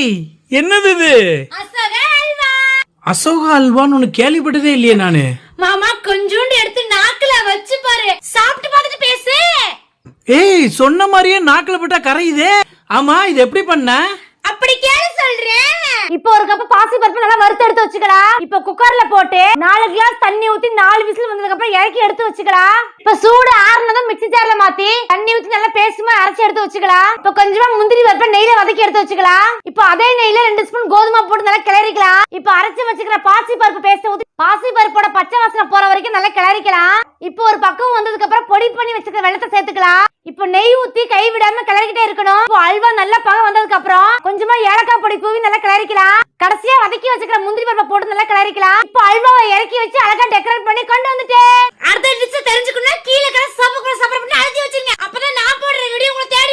ஏய் என்னது இது? அசோகா அல்வான்னு ஒண்ணு கேள்விப்பட்டதே இல்லையே நானு. மாமா கொஞ்சோண்டு எடுத்து நாக்குல வச்சு பாரு, சாப்பிட்டு பார்த்துட்டு பேசு. ஏய் சொன்ன மாதிரியே நாக்குல போட்டா கரையுதே. ஆமா இது எப்படி பண்ண? அப்படி கேளு சொல்றேன். இப்போ ஒரு கப் பாசி பருப்பு நல்லா வறுத்து எடுத்து வச்சுக்கடா. இப்போ குக்கர்ல போட்டு 4 கிளாஸ் தண்ணி ஊத்தி 4 விசில் வந்ததுக்கு அப்புறம் இறக்கி எடுத்து வச்சுக்கடா. இப்போ சூடு ஆறுனதும் மிக்ஸி ஜார்ல மாத்தி தண்ணி ஊத்தி நல்லா பேஸ்ட் அரைச்சு எடுத்து வச்சுக்கலாம். இப்போ கொஞ்சமா முந்திரி பருப்பை நெய்ல வதக்கி எடுத்து வச்சுக்கலாம். இப்போ அதே நெய்ல 2 ஸ்பூன் கோதுமை போட்டு நல்லா கிளறிக்கலாம். இப்போ அரைச்சு வச்சுக்கிற பாசி பருப்பு பேஸ்ட் ஊத்தி பாசி பருப்போட பச்சை வாசனை போற வரைக்கும் நல்லா கிளறிக்கலாம். இப்போ ஒரு பக்கம் வந்ததுக்கு அப்புறம் பொடி பண்ணி வச்சுக்கிற வெள்ளத்தை சேர்த்துக்கலாம். இப்போ நெய் ஊத்தி கை விடாம கிளறிக்கிட்டே இருக்கணும். இப்போ அல்வா நல்லா பகம் வந்ததுக்கு அப்புறம் கொஞ்சமா ஏலக்காய் பொடி தூவி நல்லா கிளறிக்கலாம். கடைசியா வதக்கி வச்சுக்கிற முந்திரி பருப்பை போட்டு நல்லா கிளறிக்கலாம். இப்போ அல்வாவை இறக்கி வச்சு அழகா டெக்கரேட் பண்ணி கொண்டு வந்துட்டேன். அடுத்த டிஷ் தெரிஞ்சுக்கணும்னா கீழே சப்ஸ்கிரைப் பண்ணி அழுத்தி வச்சிருங்க. அப்பதான் நான் போடுற வீடியோ உங்களுக்கு